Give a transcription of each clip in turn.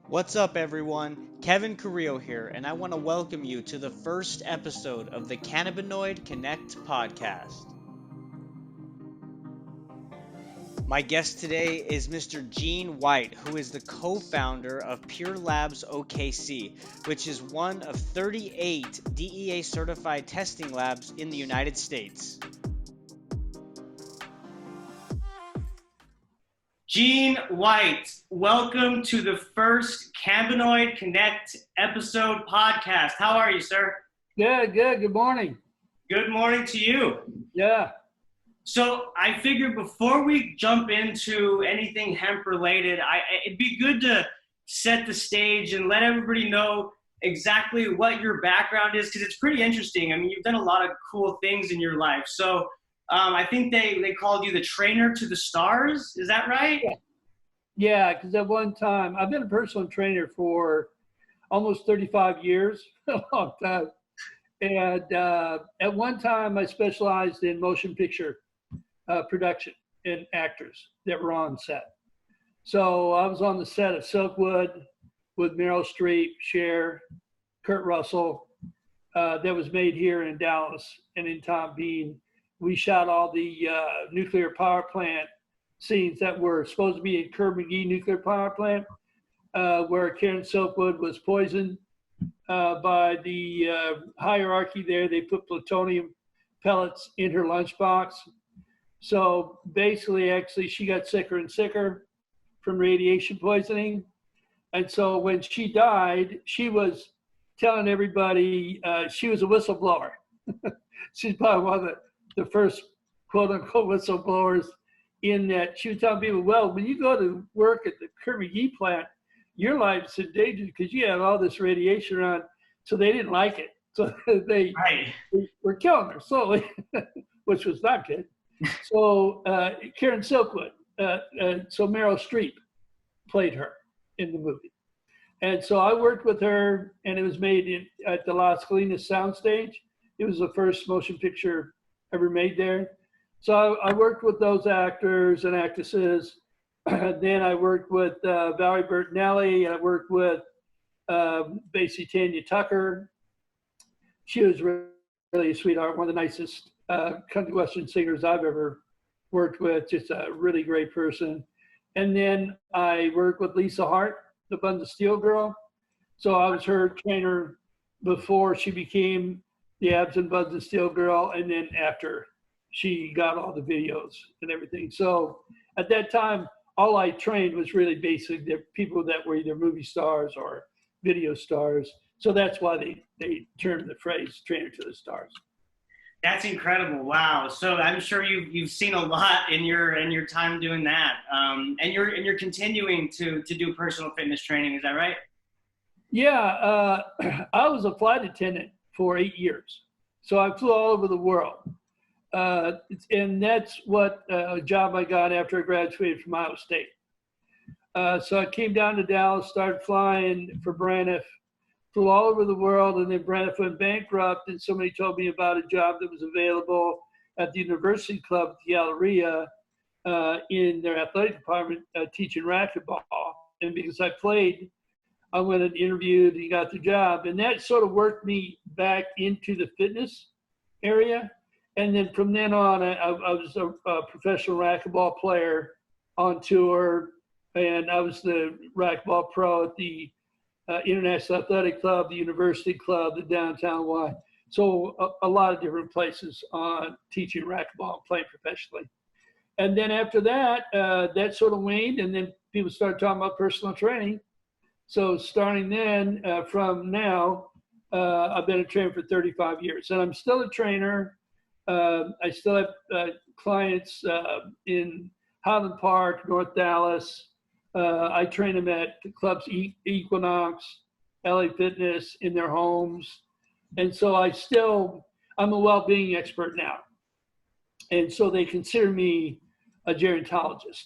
What's up, everyone? Kevin Carrillo here, and I want to welcome you to the first episode of the Cannabinoid Connect podcast. My guest today is Mr. Gene White, who is the co-founder of PureLabs OKC, which is one of 38 DEA-certified testing labs in the United States. Gene White, welcome to the first Cannabinoid Connect episode podcast. How are you, sir? Good. Good morning. Good morning to you. Yeah. So I figured before we jump into anything hemp related, it'd be good to set the stage and let everybody know exactly what your background is, because it's pretty interesting. I mean, you've done a lot of cool things in your life. So I think they called you the trainer to the stars. Is that right? Yeah, because at one time, I've been a personal trainer for almost 35 years, a long time. And at one time, I specialized in motion picture production and actors that were on set. So I was on the set of Silkwood with Meryl Streep, Cher, Kurt Russell, that was made here in Dallas and in Tom Bean. We shot all the nuclear power plant scenes that were supposed to be in Kerr McGee nuclear power plant, where Karen Silkwood was poisoned by the hierarchy there. They put plutonium pellets in her lunchbox. So basically, actually, she got sicker and sicker from radiation poisoning. And so when she died, she was telling everybody she was a whistleblower. She's probably one of the first quote unquote whistleblowers, in that she was telling people, well, when you go to work at the Kerr McGee plant, your life's in danger because you have all this radiation around. So they didn't like it. So they were killing her slowly, which was not good. So Karen Silkwood, so Meryl Streep played her in the movie. And so I worked with her, and it was made at the Las Colinas soundstage. It was the first motion picture ever made there. So I worked with those actors and actresses. Then I worked with Valerie Bertinelli. I worked with basically Tanya Tucker. She was really a sweetheart, one of the nicest country western singers I've ever worked with, just a really great person. And then I worked with Lisa Hart, the Buns of Steel girl. So I was her trainer before she became the Abs and Buns of Steel girl, and then after she got all the videos and everything. So at that time, all I trained was really basically the people that were either movie stars or video stars. So that's why they termed the phrase trainer to the stars. That's incredible. Wow. So I'm sure you've seen a lot in your time doing that. And you're continuing to do personal fitness training. Is that right? Yeah. I was a flight attendant for 8 years. So I flew all over the world. And that's what a job I got after I graduated from Iowa State. So I came down to Dallas, started flying for Braniff, flew all over the world, and then Braniff went bankrupt, and somebody told me about a job that was available at the University Club at the Galleria in their athletic department teaching racquetball. And because I played, I went and interviewed and got the job. And that sort of worked me back into the fitness area. And then from then on, I was a professional racquetball player on tour, and I was the racquetball pro at the International Athletic Club, the University Club, the Downtown Y. So a lot of different places on teaching racquetball and playing professionally. And then after that, that sort of waned, and then people started talking about personal training. So starting then, from now, I've been a trainer for 35 years, and I'm still a trainer. I still have clients in Highland Park, North Dallas. I train them at the clubs Equinox, LA Fitness, in their homes. And so I'm a well-being expert now. And so they consider me a gerontologist.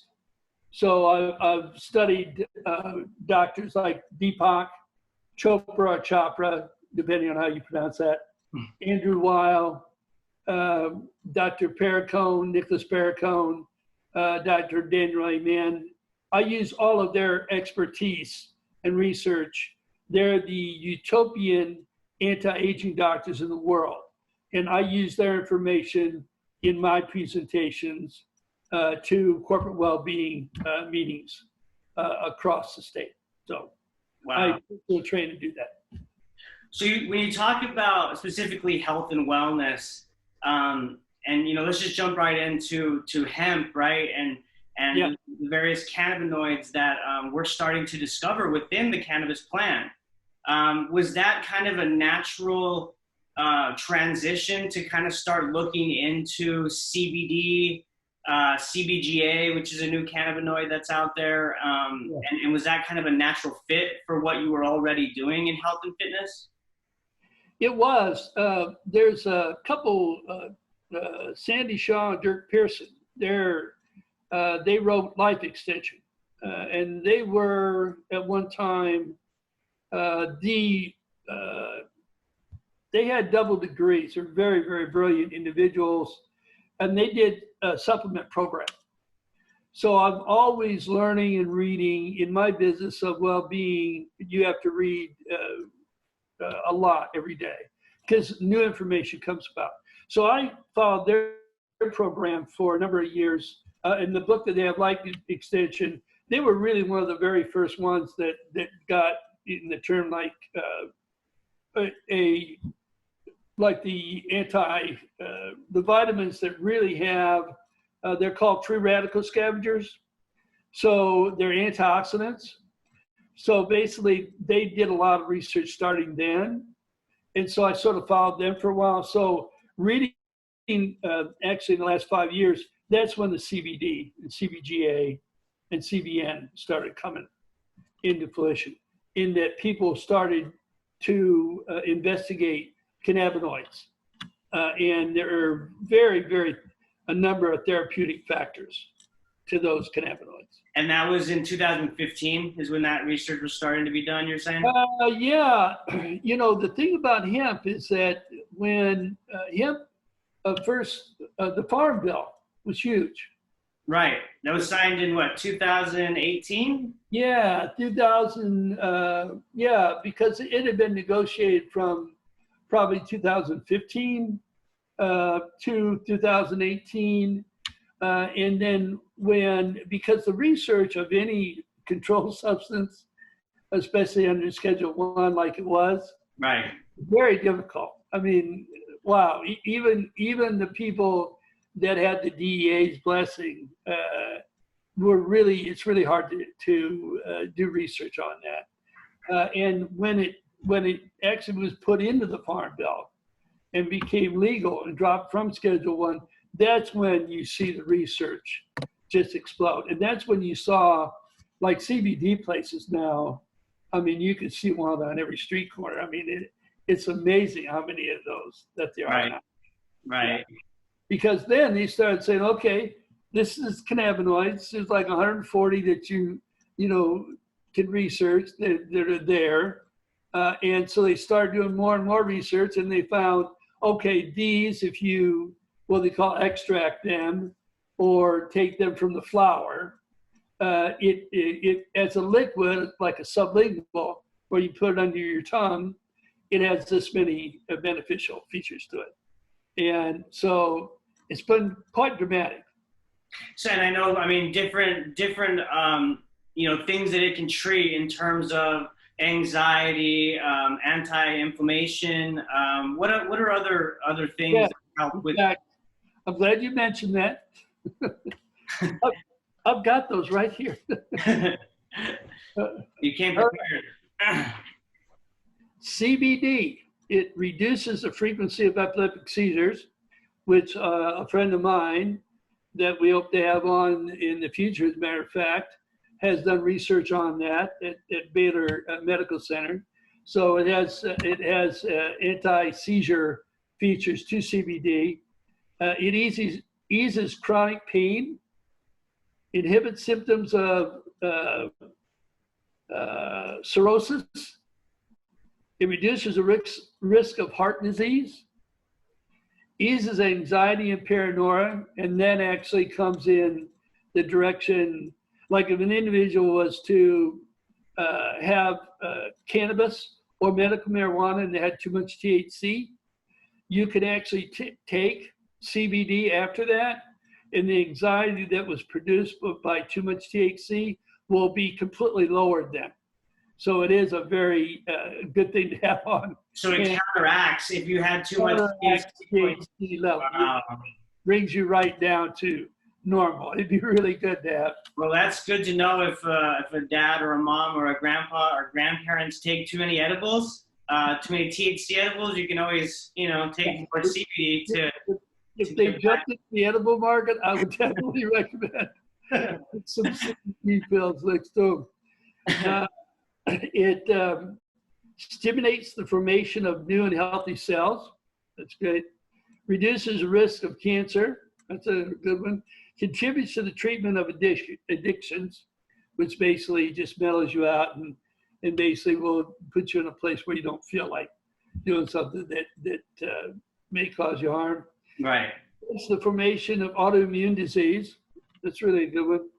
So I've studied doctors like Deepak Chopra, depending on how you pronounce that, Andrew Weil, Dr. Perricone, Nicholas Perricone, Dr. Daniel Amen. I use all of their expertise and research. They're the utopian anti-aging doctors in the world. And I use their information in my presentations to corporate well-being meetings across the state. So Wow. I will train to do that. So when you talk about specifically health and wellness, and let's just jump right into hemp, right? And Yeah. the various cannabinoids that we're starting to discover within the cannabis plant. Was that kind of a natural transition to kind of start looking into CBD, CBGA, which is a new cannabinoid that's out there? And was that kind of a natural fit for what you were already doing in health and fitness? It was. There's a couple, Sandy Shaw and Dirk Pearson. They wrote Life Extension, and they were at one time they had double degrees. They're very, very brilliant individuals, and they did a supplement program. So I'm always learning and reading. In my business of well-being, you have to read a lot every day because new information comes about. So I followed their program for a number of years. In the book that they have, Life Extension, they were really one of the very first ones that got in the term like the the vitamins that really have, they're called free radical scavengers. So they're antioxidants. So basically they did a lot of research starting then. And so I sort of followed them for a while. So reading, actually in the last 5 years, that's when the CBD and CBGA and CBN started coming into fruition, in that people started to investigate cannabinoids. And there are a number of therapeutic factors to those cannabinoids. And that was in 2015 is when that research was starting to be done, you're saying? Yeah. The thing about hemp is that when hemp the Farm Bill was huge. Right. That was signed in what, 2018? Yeah, 2000. Because it had been negotiated from probably 2015 to 2018. And then because the research of any controlled substance, especially under Schedule 1 like it was, right, very difficult. I mean, wow, even the people that had the DEA's blessing it's really hard to do research on that. And when it actually was put into the Farm Bill and became legal and dropped from Schedule 1, that's when you see the research just explode. And that's when you saw, like CBD places now, I mean, you can see one on every street corner. I mean, it's amazing how many of those that there are now. Right. Yeah. Because then they started saying, okay, this is cannabinoids. There's like 140 that you can research that are there. And so they started doing more and more research, and they found, okay, these, if you, what they call extract them or take them from the flower, it as a liquid, like a sublingual, where you put it under your tongue, it has this many beneficial features to it. And so it's been quite dramatic. So, and I know, I mean, different things that it can treat in terms of anxiety, anti-inflammation. What are other things that help with? I'm glad you mentioned that. I've got those right here. You came prepared. CBD, it reduces the frequency of epileptic seizures, which a friend of mine that we hope to have on in the future, as a matter of fact, has done research on that at Baylor Medical Center. So it has anti-seizure features to CBD. It eases chronic pain, inhibits symptoms of cirrhosis. It reduces the risk of heart disease, eases anxiety and paranoia, and then actually comes in the direction, like if an individual was to have cannabis or medical marijuana and they had too much THC, you could actually take CBD after that, and the anxiety that was produced by too much THC will be completely lowered then. So it is a very good thing to have on. So it counteracts if you had too much THC level. Wow. Brings you right down to normal. It'd be really good to have. Well, that's good to know if a dad or a mom or a grandpa or grandparents take too many edibles, too many THC edibles, you can always, take more CBD to. If they jumped into the edible market, I would definitely recommend some CBD pills next to them. It stimulates the formation of new and healthy cells. That's good. Reduces the risk of cancer. That's a good one. Contributes to the treatment of addictions, which basically just mellows you out and basically will put you in a place where you don't feel like doing something that may cause you harm. Right. It's the formation of autoimmune disease. That's really a good one.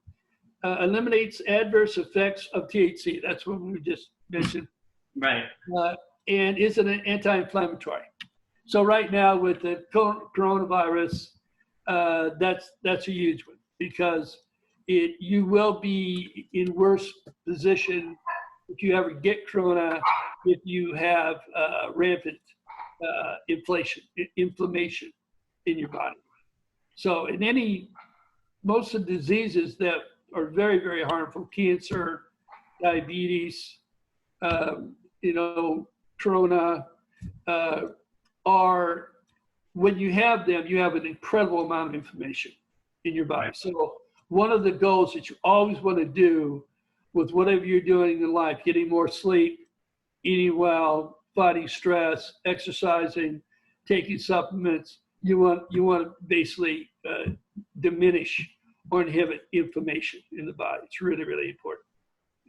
Eliminates adverse effects of THC. That's what we just mentioned. Right. And is an anti-inflammatory. So right now with the coronavirus, that's a huge one because you will be in worse position if you ever get corona if you have rampant inflammation in your body. So in most of the diseases that are very, very harmful, cancer, diabetes, corona, are, when you have them, you have an incredible amount of inflammation in your body. So one of the goals that you always want to do with whatever you're doing in life, getting more sleep, eating well, fighting stress, exercising, taking supplements, you want to basically diminish or inhibit inflammation in the body. It's really, really important.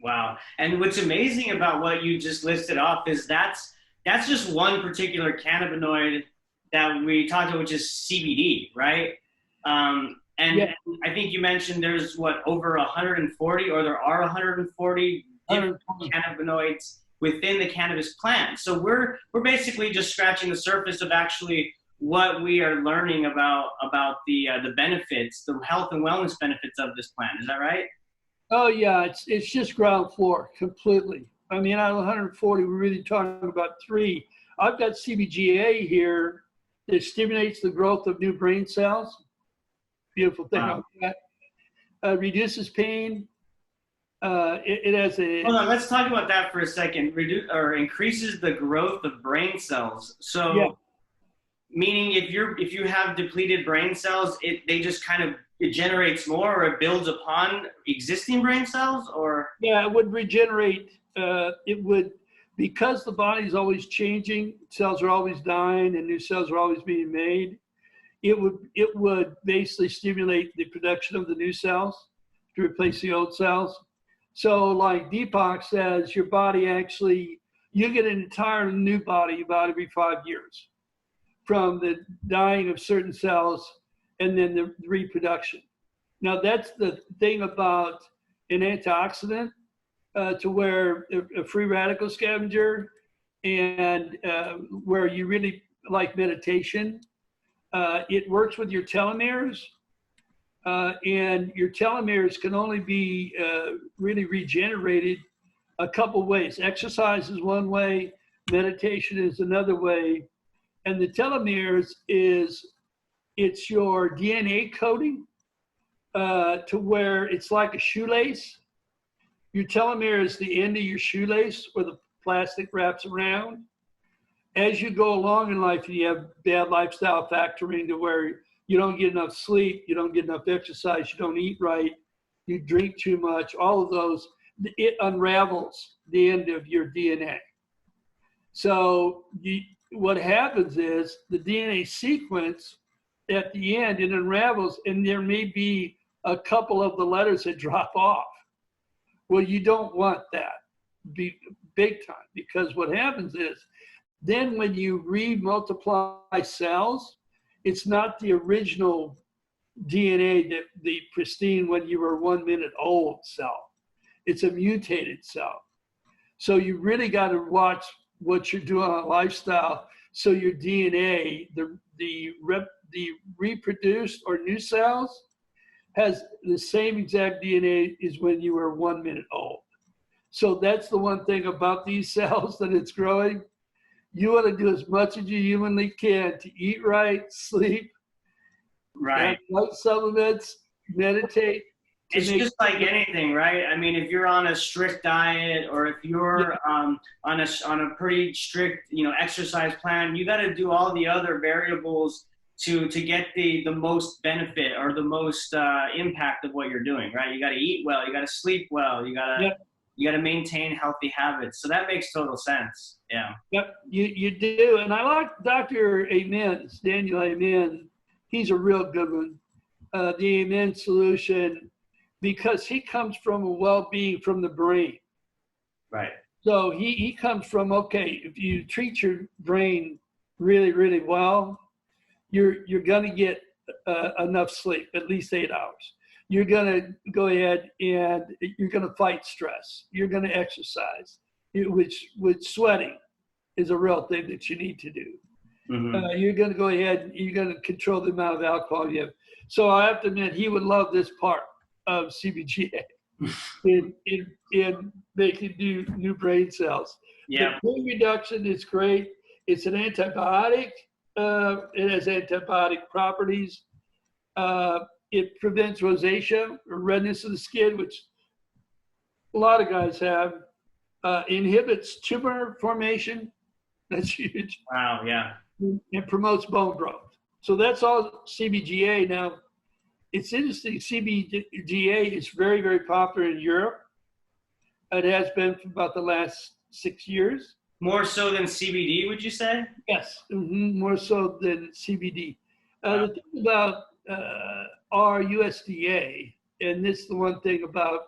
Wow. And what's amazing about what you just listed off is that's just one particular cannabinoid that we talked about, which is CBD, right? And I think you mentioned there's over 140, or there are 140 different cannabinoids within the cannabis plant. So we're basically just scratching the surface of actually what we are learning about the benefits, the health and wellness benefits of this plant. Is that right? Oh yeah, it's just ground floor completely. I mean, out of 140, we're really talking about 3. I've got CBGA here that stimulates the growth of new brain cells. Beautiful thing. Wow. Like that. Reduces pain. It has a. Hold on, let's talk about that for a second. Increases the growth of brain cells. So, yeah. Meaning if you have depleted brain cells, it just kind of it generates more, or it builds upon existing brain cells, or. Yeah, it would regenerate. It would, because the body's always changing, cells are always dying, and new cells are always being made. It would basically stimulate the production of the new cells to replace the old cells. So like Deepak says, your body actually, you get an entire new body about every 5 years from the dying of certain cells and then the reproduction. Now that's the thing about an antioxidant, to where a free radical scavenger and where you really like meditation. It works with your telomeres, and your telomeres can only be really regenerated a couple ways. Exercise is one way, meditation is another way, and the telomeres it's your DNA coding to where it's like a shoelace. Your telomere is the end of your shoelace where the plastic wraps around. As you go along in life and you have bad lifestyle factoring to where you don't get enough sleep, you don't get enough exercise, you don't eat right, you drink too much, all of those, it unravels the end of your DNA. So what happens is the DNA sequence at the end, it unravels, and there may be a couple of the letters that drop off. Well, you don't want that big time, because what happens is then when you re-multiply cells, it's not the original DNA, the pristine when you were 1 minute old cell. It's a mutated cell. So you really got to watch what you're doing on lifestyle. So your DNA, the reproduced or new cells, has the same exact DNA as when you were 1 minute old. So that's the one thing about these cells that it's growing. You want to do as much as you humanly can to eat right, sleep, Right. have light supplements, meditate. It's just like anything, right? I mean, if you're on a strict diet, or if you're on a pretty strict, exercise plan, you got to do all the other variables to get the most benefit or the most impact of what you're doing, right? You got to eat well, you got to sleep well, you got to maintain healthy habits. So that makes total sense. Yeah. Yep, you do. And I like Dr. Amen, Daniel Amen. He's a real good one. The Amen solution, because he comes from a well-being from the brain. Right. So he comes from, okay, if you treat your brain really, really well, you're going to get enough sleep, at least 8 hours. You're going to go ahead and you're going to fight stress. You're going to exercise, which sweating is a real thing that you need to do. Mm-hmm. You're going to go ahead and you're going to control the amount of alcohol you have. So I have to admit, he would love this part of CBGA in making new brain cells. Yeah. The pain reduction is great. It's an antibiotic. It has antibiotic properties. It prevents rosacea, or redness of the skin, which a lot of guys have. Inhibits tumor formation. That's huge. Wow, yeah. And promotes bone growth. So that's all CBGA. Now, it's interesting, CBGA is very, very popular in Europe. It has been for about the last 6 years. More so than CBD, would you say? Yes, more so than CBD. The thing about our USDA, and this is the one thing about,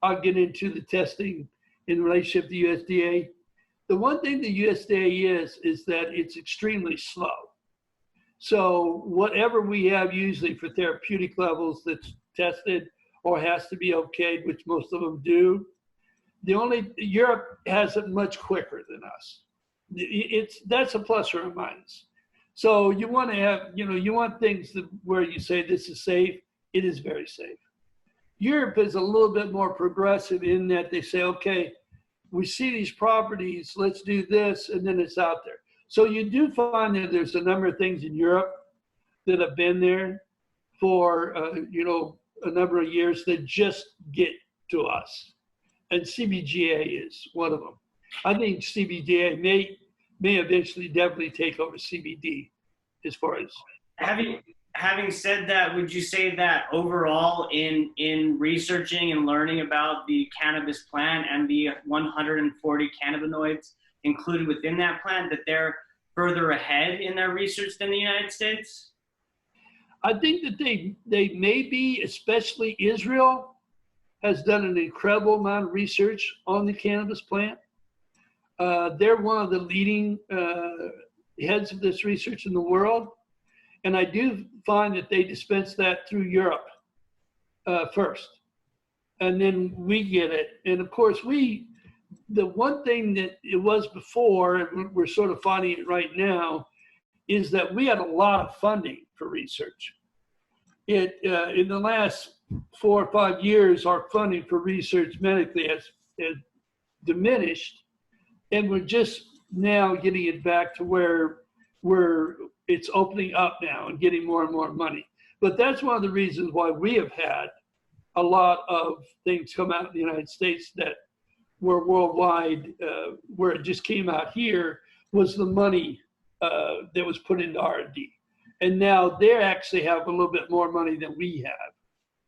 I'll get into the testing in relationship to USDA. The one thing the USDA is that it's extremely slow. So whatever we have usually for therapeutic levels that's tested or has to be okayed, which most of them do, Europe has it much quicker than us. That's a plus or a minus. So you want to have, you want things where you say this is safe. It is very safe. Europe is a little bit more progressive in that they say, okay, we see these properties, let's do this, and then it's out there. So you do find that there's a number of things in Europe that have been there for, a number of years that just get to us. And CBGA is one of them. I think CBGA may eventually definitely take over CBD as far as. Having said that, would you say that overall in researching and learning about the cannabis plant and the 140 cannabinoids included within that plant, that they're further ahead in their research than the United States? I think that they may be, especially Israel has done an incredible amount of research on the cannabis plant. They're one of the leading heads of this research in the world. And I do find that they dispense that through Europe first. And then we get it. And of course, the one thing that it was before, and we're sort of finding it right now, is that we had a lot of funding for research. In the last 4 or 5 years, our funding for research medically has diminished, and we're just now getting it back to where it's opening up now and getting more and more money. But that's one of the reasons why we have had a lot of things come out in the United States that were worldwide, where it just came out here was the money that was put into R&D. And now they actually have a little bit more money than we have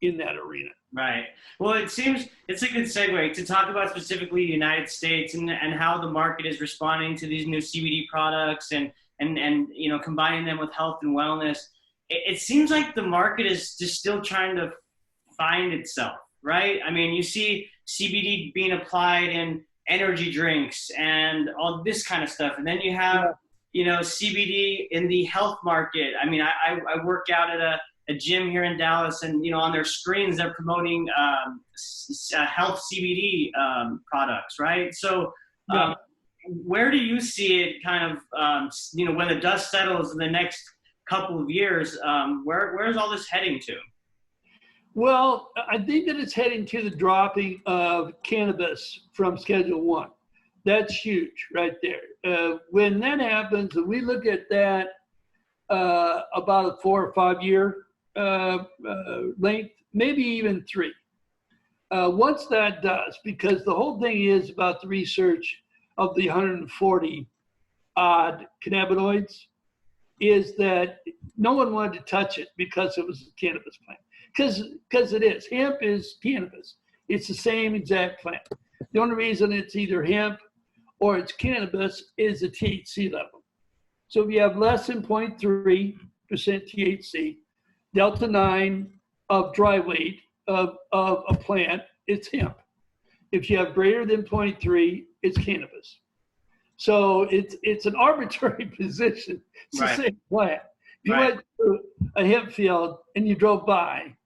in that arena. Right. Well, it seems it's a good segue to talk about specifically the United States and how the market is responding to these new CBD products and combining them with health and wellness. It seems like the market is just still trying to find itself, right? I mean, you see CBD being applied in energy drinks and all this kind of stuff. And then you have, CBD in the health market. I mean, I work out at a gym here in Dallas, and, on their screens, they're promoting health CBD products, right? So Yeah. Where do you see it kind of, when the dust settles in the next couple of years, where's all this heading to? Well, I think that it's heading to the dropping of cannabis from Schedule 1. That's huge right there. When that happens, and we look at that about a 4 or 5 year length, maybe even 3. Once that does, because the whole thing is about the research of the 140 odd cannabinoids, is that no one wanted to touch it because it was a cannabis plant. Because it is. Hemp is cannabis. It's the same exact plant. The only reason it's either hemp or it's cannabis is the THC level. So if you have less than 0.3% THC, delta 9 of dry weight of a plant, it's hemp. If you have greater than 0.3, it's cannabis. So it's an arbitrary position. It's the same plant. If you went to a hemp field and you drove by,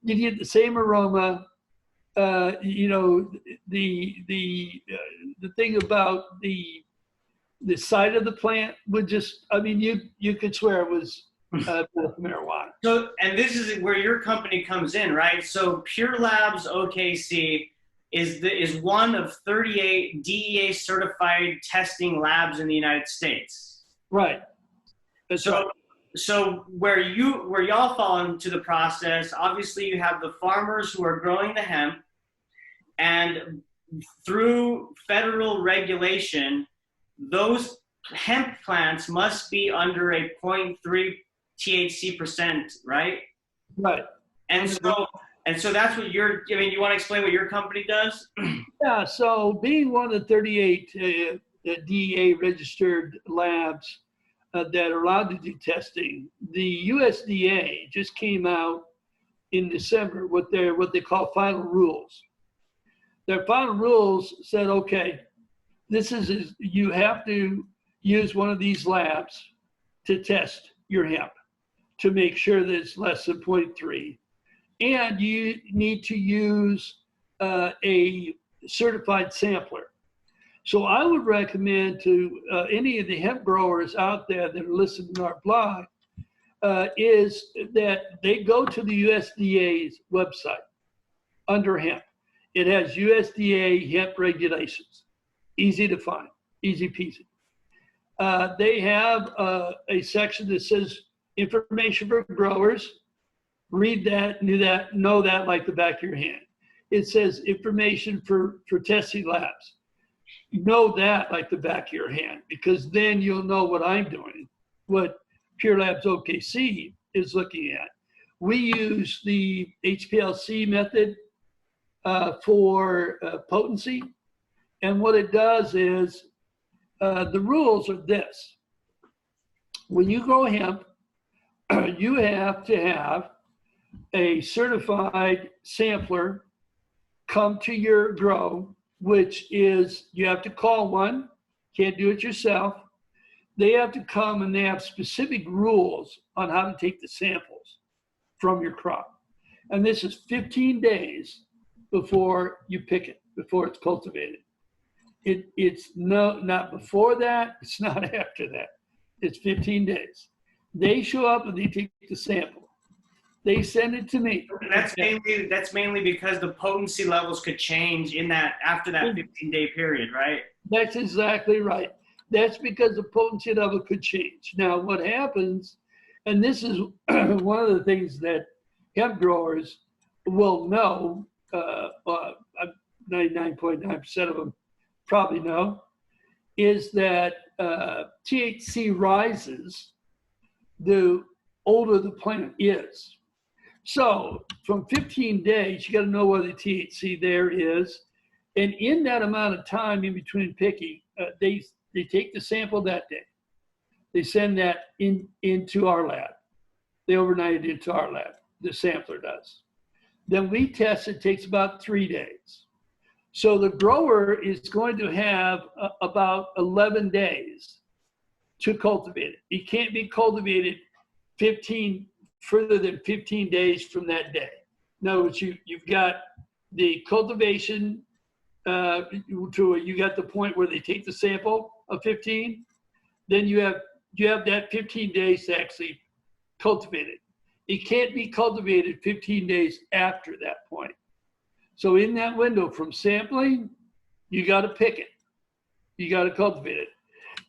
you get the same aroma. The thing about the side of the plant would just, I mean, you could swear it was marijuana. So, and this is where your company comes in, right? So PureLabs OKC is one of 38 DEA-certified testing labs in the United States. Right. That's right. So where y'all fall into the process, obviously you have the farmers who are growing the hemp, and through federal regulation, those hemp plants must be under a 0.3 THC percent, right? Right. And so that's what you want to explain what your company does? Yeah, so being one of the 38 DEA registered labs that are allowed to do testing, the USDA just came out in December with what they call final rules. Their final rules said, okay, you have to use one of these labs to test your hemp to make sure that it's less than 0.3. And you need to use a certified sampler. So I would recommend to any of the hemp growers out there that are listening to our blog is that they go to the USDA's website under hemp. It has USDA hemp regulations. Easy to find, easy peasy. They have a section that says information for growers. Read that, know that like the back of your hand. It says information for testing labs. Know that like the back of your hand, because then you'll know what I'm doing, what PureLabs OKC is looking at. We use the Hplc method for potency. And what it does is, the rules are this. When you grow hemp, you have to have a certified sampler come to your grow, which is, you have to call one, can't do it yourself. They have to come and they have specific rules on how to take the samples from your crop. And this is 15 days before you pick it, before it's cultivated. It's not before that, it's not after that. It's 15 days. They show up and they take the sample. They send it to me. That's mainly because the potency levels could change after that 15-day period, right? That's exactly right. That's because the potency level could change. Now, what happens, and this is one of the things that hemp growers will know, 99.9% of them probably know, is that THC rises the older the plant is. So from 15 days, you got to know where the THC there is. And in that amount of time in between picking, they take the sample that day. They send that into our lab. They overnight it into our lab. The sampler does. Then we test it. Takes about 3 days. So the grower is going to have about 11 days to cultivate it. It can't be cultivated further than 15 days from that day. In other words, you've got the cultivation you got the point where they take the sample of 15, then you have that 15 days to actually cultivate it. It can't be cultivated 15 days after that point. So in that window from sampling, you got to pick it. You got to cultivate it.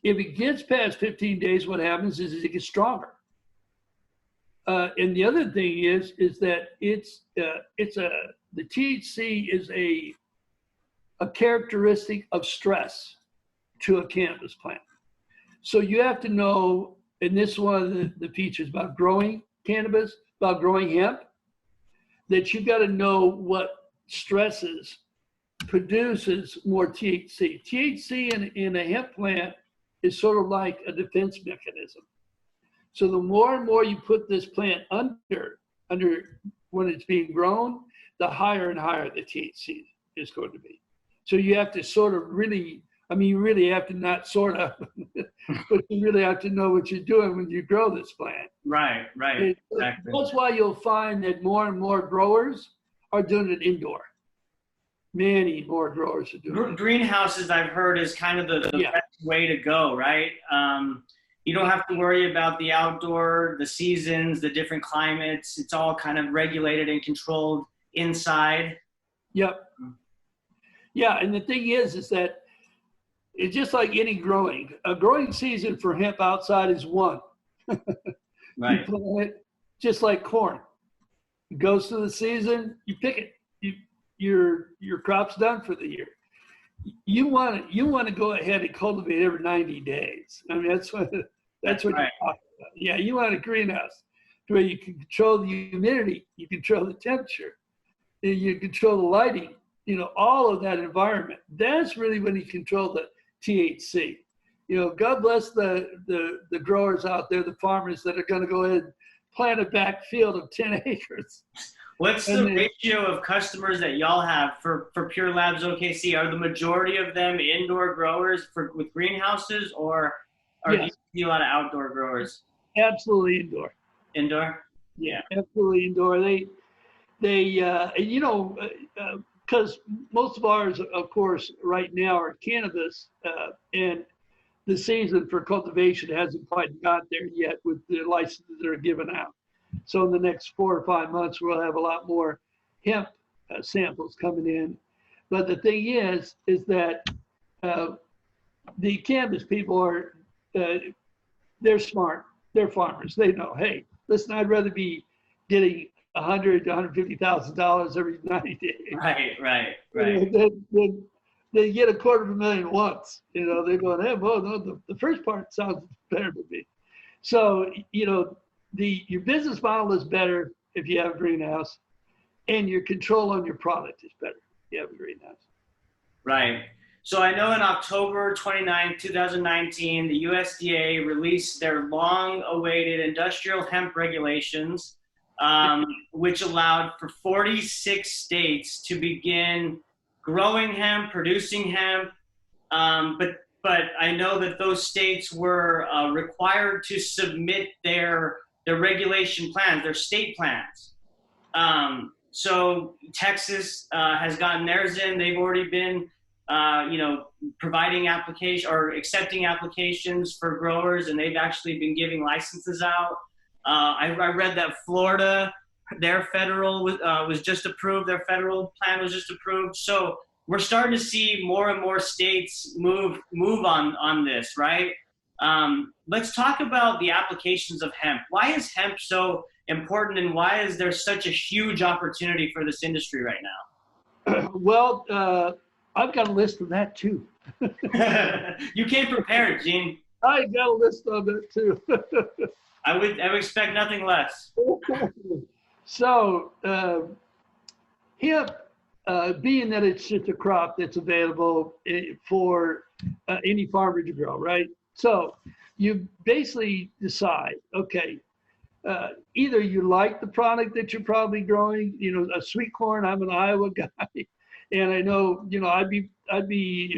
If it gets past 15 days, what happens is it gets stronger. And the other thing is that the THC is a characteristic of stress to a cannabis plant. So you have to know, and this is one of the features about growing cannabis, about growing hemp, that you got to know what stresses produces more THC. THC in a hemp plant is sort of like a defense mechanism. So the more and more you put this plant under when it's being grown, the higher and higher the THC is going to be. So you have to sort of really, I mean, you really have to not sort of, but you really have to know what you're doing when you grow this plant. Right. Exactly. That's why you'll find that more and more growers are doing it indoor. Many more growers are doing it. Greenhouses, I've heard, is kind of the best way to go, right? You don't have to worry about the outdoor, the seasons, the different climates. It's all kind of regulated and controlled inside. Yep. Yeah, and the thing is that it's just like any growing. A growing season for hemp outside is one. Right. You plant it just like corn. It goes through the season, you pick it. Your crop's done for the year. You want to go ahead and cultivate every 90 days. I mean, that's what right. you're talking about. Yeah, you want a greenhouse where you can control the humidity, you control the temperature, you control the lighting, all of that environment. That's really when you control the THC. God bless the growers out there, the farmers that are going to go ahead and plant a back field of 10 acres. What's the ratio of customers that y'all have for PureLabs OKC? Are the majority of them indoor growers with greenhouses, or do you see a lot of outdoor growers? Absolutely indoor. Indoor? Yeah, absolutely indoor. Because most of ours, of course, right now are cannabis, and the season for cultivation hasn't quite got there yet with the licenses that are given out. So in the next 4 or 5 months, we'll have a lot more hemp samples coming in. But the thing is that the cannabis people are, they're smart. They're farmers. They know, hey, listen, I'd rather be getting $100,000 to $150,000 every 90 days. Right. They get $250,000 once. They're going, hey, well, no, the first part sounds better to me. So, your business model is better if you have a greenhouse, and your control on your product is better if you have a greenhouse. Right. So I know in October 29, 2019, the USDA released their long-awaited industrial hemp regulations, which allowed for 46 states to begin growing hemp, producing hemp, but I know that those states were required to submit their regulation plans, their state plans. So Texas has gotten theirs in. They've already been, providing application or accepting applications for growers, and they've actually been giving licenses out. I read that Florida, their federal was just approved. Their federal plan was just approved. So we're starting to see more and more states move on this, right? Let's talk about the applications of hemp. Why is hemp so important, and why is there such a huge opportunity for this industry right now? Well, I've got a list of that too. You came prepared, Gene. I got a list of it too. I would expect nothing less. So, hemp, being that it's just a crop that's available for any farmer to grow, right? So you basically decide, okay, either you like the product that you're probably growing, a sweet corn. I'm an Iowa guy, and I know, I'd be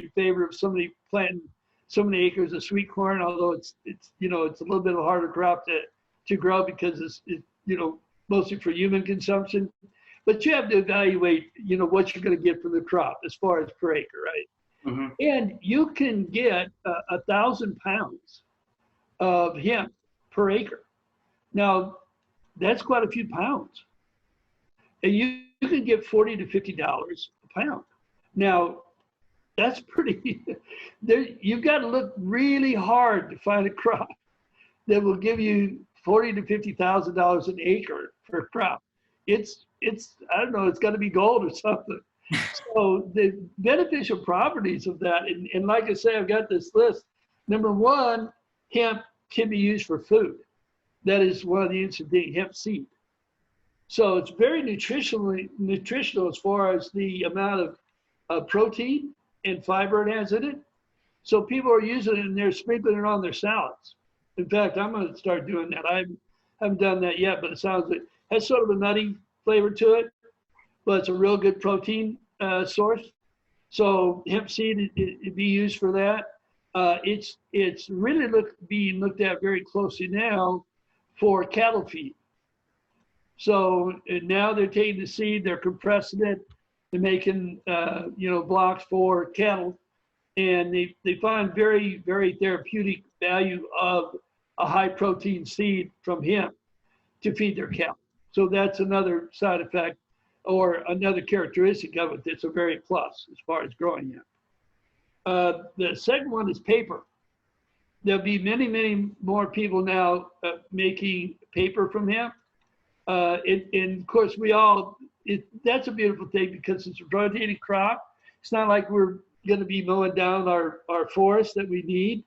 in favor of somebody planting so many acres of sweet corn, although it's a little bit of a harder crop to grow because it's mostly for human consumption. but you have to evaluate, what you're going to get from the crop as far as per acre, right? Mm-hmm. And you can get 1,000 pounds of hemp per acre. Now, that's quite a few pounds. And you can get $40 to $50 a pound. Now, that's pretty, you've got to look really hard to find a crop that will give you $40,000 to $50,000 an acre per crop. It's I don't know, it's got to be gold or something. So the beneficial properties of that, and like I say, I've got this list. Number one, hemp can be used for food. That is one of the interesting things, hemp seed. So it's very nutritional as far as the amount of protein and fiber it has in it. So people are using it and they're sprinkling it on their salads. In fact, I'm going to start doing that. I haven't done that yet, but it sounds like it has sort of a nutty flavor to it, but it's a real good protein source. So hemp seed, it'd be used for that. It's really being looked at very closely now for cattle feed. So now they're taking the seed, they're compressing it, they're making blocks for cattle, and they find very, very therapeutic value of a high protein seed from hemp to feed their cattle. So that's another side effect or another characteristic of it that's a very plus as far as growing hemp. The second one is paper. There'll be many, many more people now making paper from hemp. And of course, that's a beautiful thing because it's a rotating crop. It's not like we're going to be mowing down our forest that we need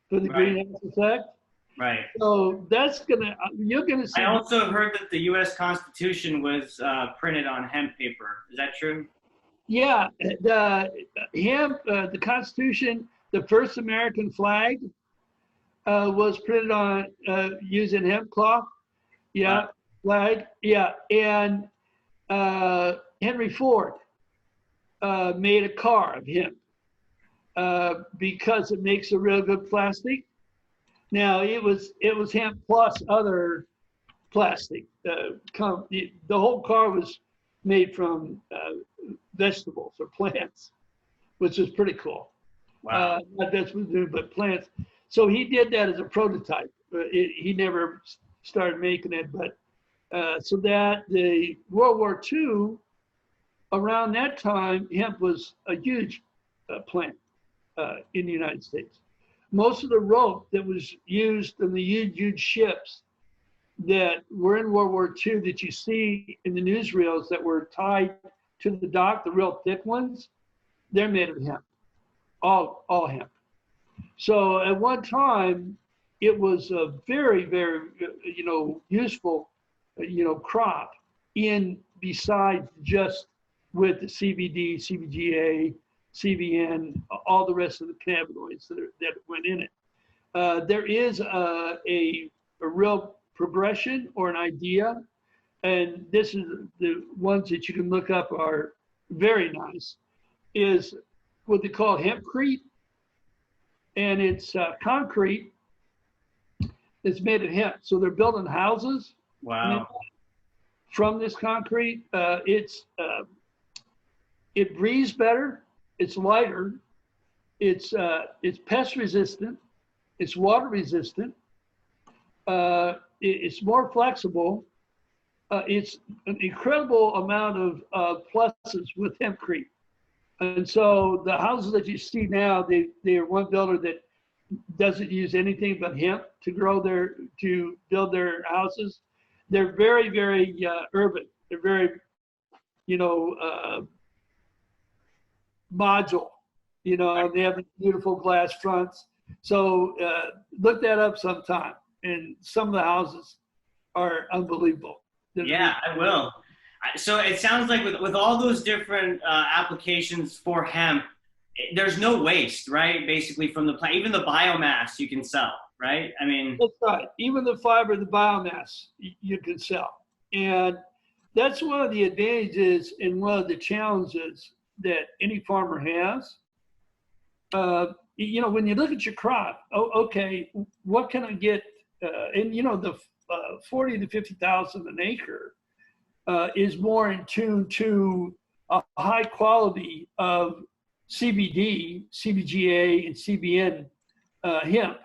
for the greenhouse effect. Right. So you're going to see. I also heard that the U.S. Constitution was printed on hemp paper. Is that true? Yeah, the hemp, the Constitution, the first American flag was printed on using hemp cloth. Yeah. Wow. Flag, yeah, and Henry Ford made a car of hemp because it makes a real good plastic. Now it was hemp plus other plastic. The whole car was made from vegetables or plants, which is pretty cool. Wow. Not vegetables, but plants. So he did that as a prototype. He never started making it, but. So that the World War II, around that time, hemp was a huge plant in the United States. Most of the rope that was used in the huge ships that were in World War II that you see in the newsreels that were tied to the dock, the real thick ones, they're made of hemp, all hemp. So at one time, it was a very, very, useful crop in besides just with the CBD, CBGA, CBN, all the rest of the cannabinoids that went in it. There is a real progression or an idea, and this is the ones that you can look up are very nice, is what they call Hempcrete, and it's concrete that's made of hemp. So they're building houses. Wow. From this concrete, it breathes better, it's lighter, it's pest resistant, it's water resistant, it's more flexible. It's an incredible amount of pluses with Hempcrete. And so the houses that you see now, they are one builder that doesn't use anything but hemp to build their houses. They're very, very urban. They're very, module. They have beautiful glass fronts. So look that up sometime. And some of the houses are unbelievable. Yeah, I will. So it sounds like with all those different applications for hemp, there's no waste, right? Basically from the plant, even the biomass you can sell. Right? I mean, that's right. Even the fiber, the biomass, you can sell. And that's one of the advantages and one of the challenges that any farmer has. When you look at your crop, okay, what can I get? And the 40 to 50,000 an acre is more in tune to a high quality of CBD, CBGA, and CBN hemp,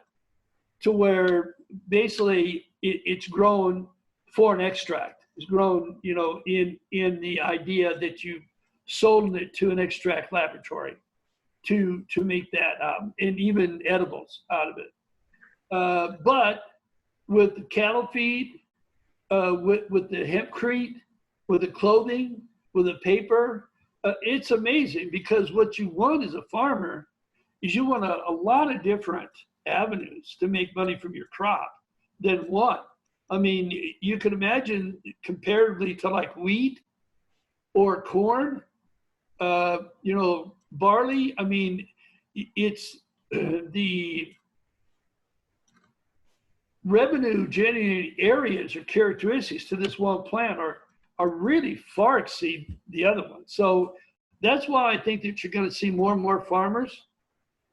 to where basically it's grown for an extract. It's grown, you know, in the idea that you sold it to an extract laboratory to make that, and even edibles out of it. But with the cattle feed, with the hempcrete, with the clothing, with the paper, it's amazing, because what you want as a farmer is you want a lot of different avenues to make money from your crop than one. I mean, you can imagine comparatively to like wheat or corn, you know, barley. I mean, it's the revenue generating areas or characteristics to this one plant are really far exceed the other one. So that's why I think that you're going to see more and more farmers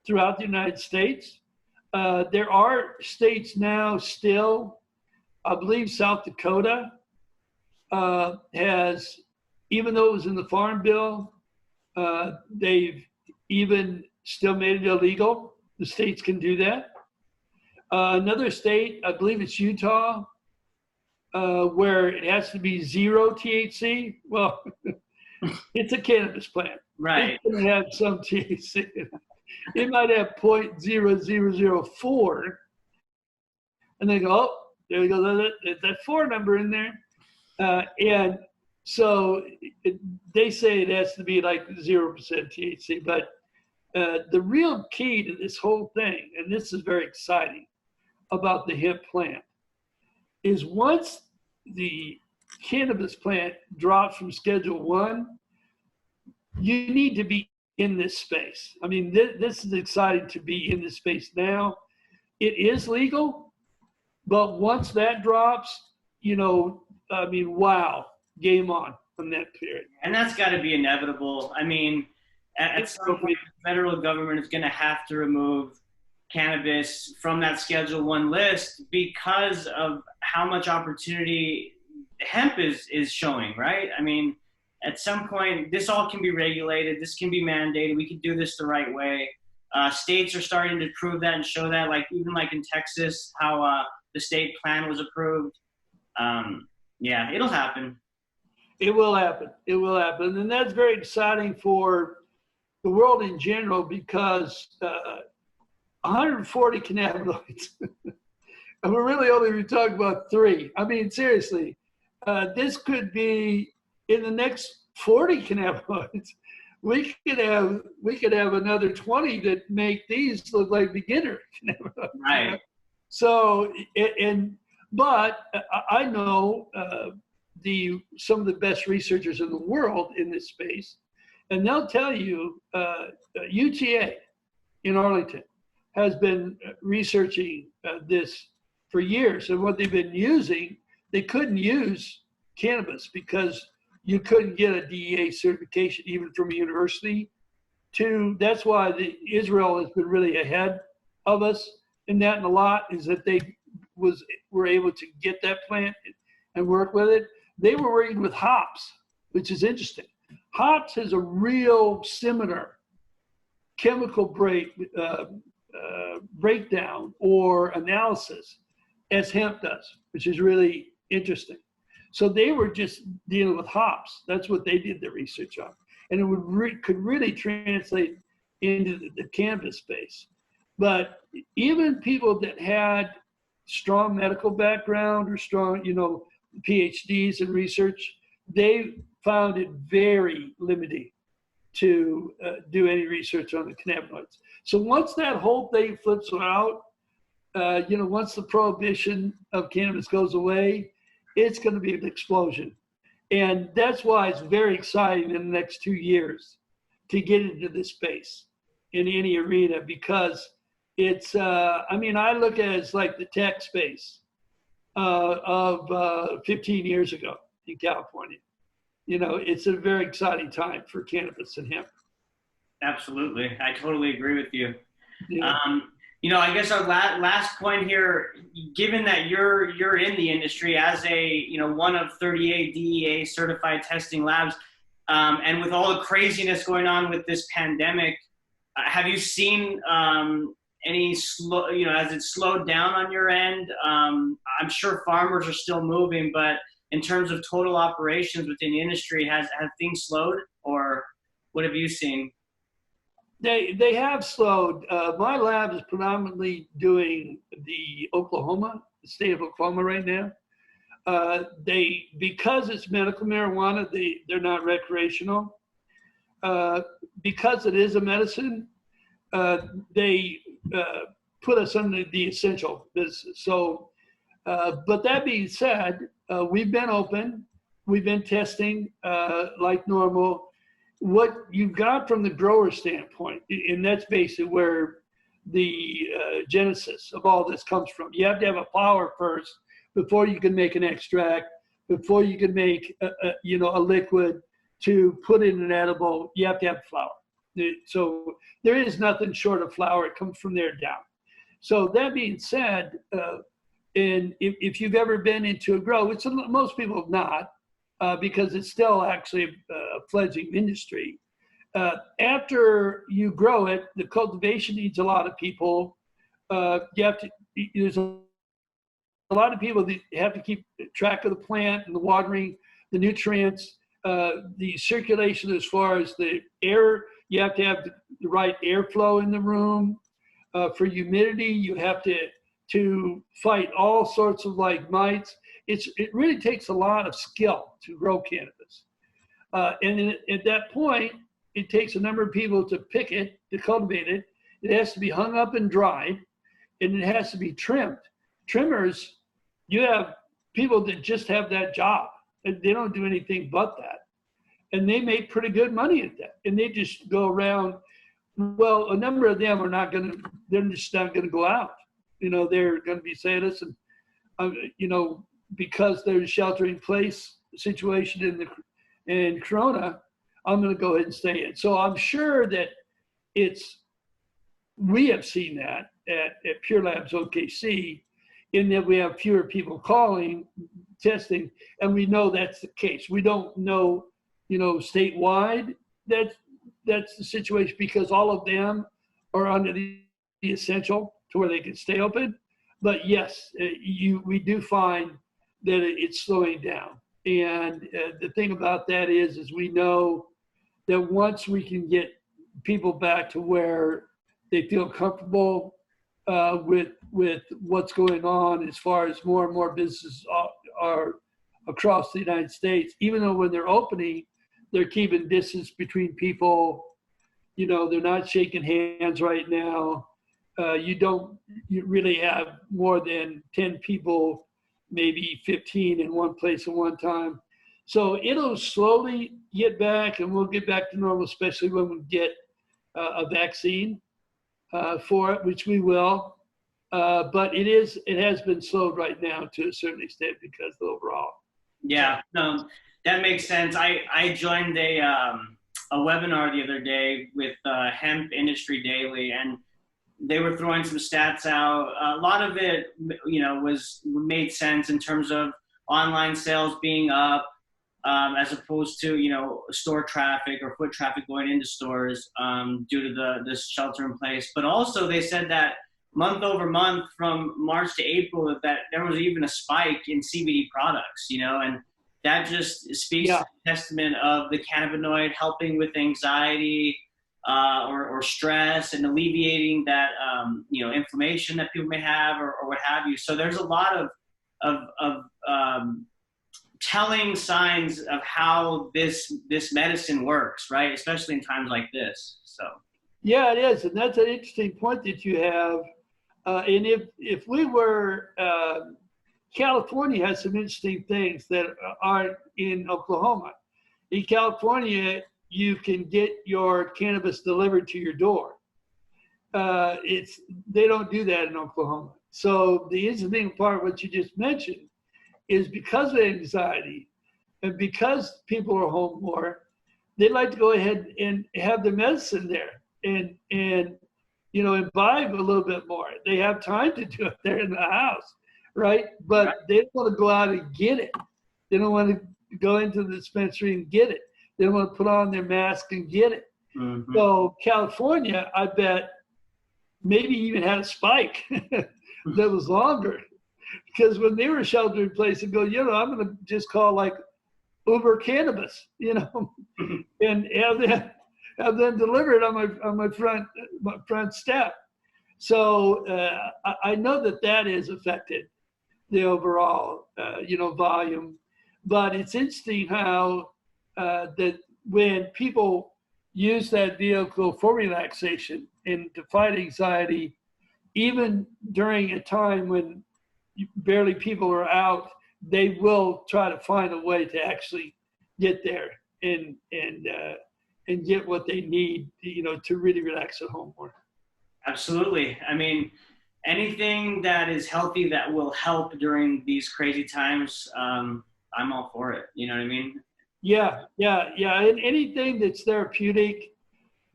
throughout the United States. There are states now still, I believe South Dakota has, even though it was in the Farm Bill, they've even still made it illegal. The states can do that. Another state, I believe it's Utah, where it has to be 0 THC. Well, it's a cannabis plant. Right. It's going to have some THC. It might have 0.0004. And they go, oh, there you go, that 4 number in there. And so they say it has to be like 0% THC. But the real key to this whole thing, and this is very exciting about the hemp plant, is once the cannabis plant drops from Schedule 1, you need to be in this space. I mean, this is exciting to be in this space now. It is legal, but once that drops, you know, I mean, wow, game on from that period. And that's got to be inevitable. I mean, at some point, the federal government is going to have to remove cannabis from that Schedule 1 list because of how much opportunity hemp is showing, right? I mean, at some point, this all can be regulated. This can be mandated. We can do this the right way. States are starting to prove that and show that, like even like in Texas, how the state plan was approved. Yeah, it'll happen. It will happen. It will happen. And that's very exciting for the world in general, because 140 cannabinoids. And we're really only talking about 3. I mean, seriously, this could be in the next 40 cannabinoids. We could have another 20 that make these look like beginner cannabinoids. Right. So, but I know some of the best researchers in the world in this space, and they'll tell you UTA in Arlington has been researching this for years. And what they've been using, they couldn't use cannabis because you couldn't get a DEA certification even from a university. That's why Israel has been really ahead of us in that, and a lot is that they were able to get that plant and work with it. They were working with hops, which is interesting. Hops has a real similar chemical breakdown or analysis as hemp does, which is really interesting. So they were just dealing with hops. That's what they did their research on. And it could really translate into the cannabis space. But even people that had strong medical background or strong, you know, PhDs in research, they found it very limiting to do any research on the cannabinoids. So once that whole thing flips out, you know, once the prohibition of cannabis goes away, it's going to be an explosion. And that's why it's very exciting in the next 2 years to get into this space in any arena, because it's, I mean, I look at it as like the tech space of 15 years ago in California. You know, it's a very exciting time for cannabis and hemp. Absolutely. I totally agree with you. Yeah. I guess our last point here, given that you're in the industry as a one of 38 DEA certified testing labs, and with all the craziness going on with this pandemic, have you seen any slow, has it slowed down on your end? I'm sure farmers are still moving, but in terms of total operations within the industry, have things slowed, or what have you seen? They have slowed. My lab is predominantly doing the state of Oklahoma right now. Because it's medical marijuana, they're not recreational. Because it is a medicine, they put us under the essential business. So, but that being said, we've been open, we've been testing like normal. What you've got from the grower standpoint, and that's basically where the genesis of all this comes from. You have to have a flower first before you can make an extract, before you can make a liquid to put in an edible. You have to have flower. So there is nothing short of flower. It comes from there down. So that being said, and if you've ever been into a grow, which most people have not, because it's still actually a fledgling industry. After you grow it, the cultivation needs a lot of people. There's a lot of people that have to keep track of the plant and the watering, the nutrients, the circulation as far as the air. You have to have the right airflow in the room. For humidity, you have to fight all sorts of like mites. It really takes a lot of skill to grow cannabis. And at that point, it takes a number of people to pick it, to cultivate it. It has to be hung up and dried, and it has to be trimmed. Trimmers, you have people that just have that job, and they don't do anything but that. And they make pretty good money at that. And they just go around. Well, a number of them they're just not going to go out. They're going to be saying, listen, because there's a shelter-in-place situation in Corona, I'm going to go ahead and stay in. So I'm sure that we have seen that at PureLabs OKC, in that we have fewer people calling, testing, and we know that's the case. We don't know, statewide that's the situation, because all of them are under the essential to where they can stay open. But yes, we do find that it's slowing down. And the thing about that is we know that once we can get people back to where they feel comfortable with what's going on, as far as more and more businesses are across the United States, even though when they're opening, they're keeping distance between people. They're not shaking hands right now. You really have more than 10 people, maybe 15 in one place at one time. So it'll slowly get back, and we'll get back to normal, especially when we get a vaccine for it, which we will. But it has been slowed right now to a certain extent because of the overall. Yeah, no, that makes sense. I joined a webinar the other day with Hemp Industry Daily, and they were throwing some stats out. A lot of it, made sense in terms of online sales being up, as opposed to, store traffic or foot traffic going into stores due to this shelter in place. But also they said that month over month from March to April, that there was even a spike in CBD products, and that just speaks to the testament of the cannabinoid helping with anxiety, or stress, and alleviating that inflammation that people may have, or what have you. So there's a lot of telling signs of how this medicine works, right? Especially in times like this. So yeah, it is, and that's an interesting point that you have. And if we were California has some interesting things that aren't in Oklahoma. In California, you can get your cannabis delivered to your door. They don't do that in Oklahoma. So the interesting part, what you just mentioned, is because of anxiety and because people are home more, they'd like to go ahead and have the medicine there. And imbibe a little bit more. They have time to do it. They're in the house, right? But they don't want to go out and get it. They don't want to go into the dispensary and get it. They don't want to put on their mask and get it. Mm-hmm. So California, I bet, maybe even had a spike that was longer, because when they were shelter in place and go, I'm going to just call like Uber Cannabis, and have them delivered on my front step. So I know that has affected the overall volume, but it's interesting how that when people use that vehicle for relaxation and to fight anxiety, even during a time when barely people are out, they will try to find a way to actually get there and get what they need, to really relax at home more. Absolutely. I mean, anything that is healthy that will help during these crazy times, I'm all for it. You know what I mean? Yeah. And anything that's therapeutic,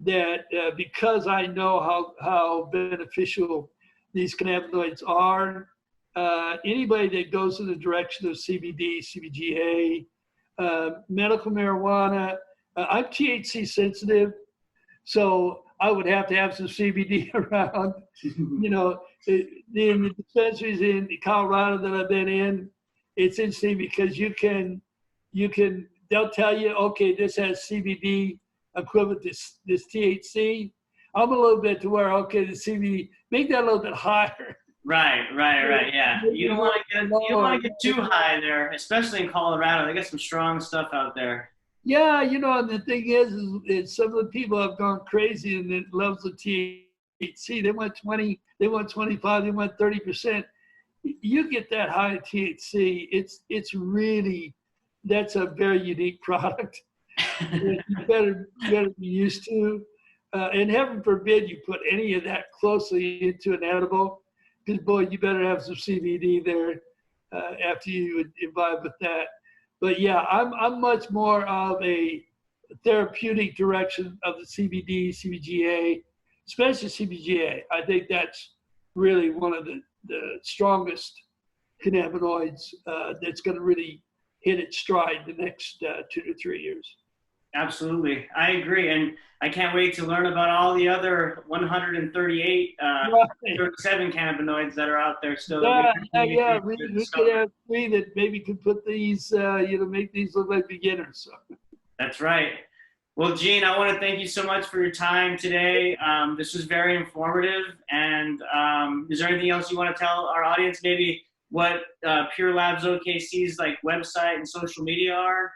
that because I know how beneficial these cannabinoids are, anybody that goes in the direction of CBD, CBGA, medical marijuana, I'm THC sensitive, so I would have to have some CBD around. In the dispensaries in Colorado that I've been in, it's interesting because they'll tell you, okay, this has CBD equivalent to this THC. I'm a little bit to where, okay, the CBD, make that a little bit higher. Right. Yeah. You don't want to get too high there, especially in Colorado. They got some strong stuff out there. Yeah, and the thing is some of the people have gone crazy and it loves the THC. They want 20, they want 25, they want 30%. You get that high THC, it's really, that's a very unique product. You better be used to. And heaven forbid you put any of that closely into an edible, because boy, you better have some CBD there after you imbibe with that. But yeah, I'm much more of a therapeutic direction of the CBD, CBGA, especially CBGA. I think that's really one of the strongest cannabinoids that's going to really hit its stride the next 2 to 3 years. Absolutely. I agree. And I can't wait to learn about all the other 138, 37 cannabinoids that are out there still. Yeah. We could have 3 that maybe could put these, make these look like beginners. So. That's right. Well, Gene, I want to thank you so much for your time today. This was very informative. And is there anything else you want to tell our audience? Maybe what PureLabs OKC's website and social media are?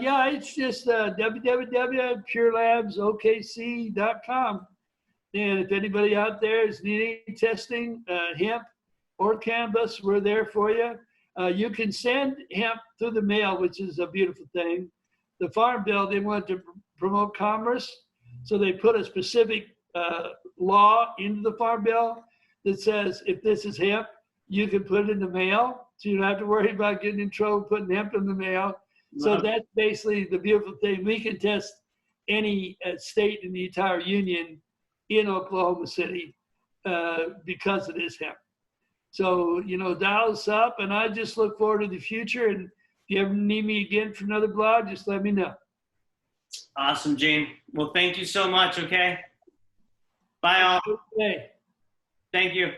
Yeah, it's just www.purelabsokc.com. And if anybody out there is needing testing, hemp or cannabis, we're there for you. You can send hemp through the mail, which is a beautiful thing. The Farm Bill, they want to promote commerce, so they put a specific law into the Farm Bill that says if this is hemp, you can put it in the mail, so you don't have to worry about getting in trouble putting hemp in the mail. So that's basically the beautiful thing. We can test any state in the entire union in Oklahoma City because it is hemp. So, dial us up, and I just look forward to the future. And if you ever need me again for another blog, just let me know. Awesome, Gene. Well, thank you so much, okay? Bye, all. Okay. Thank you.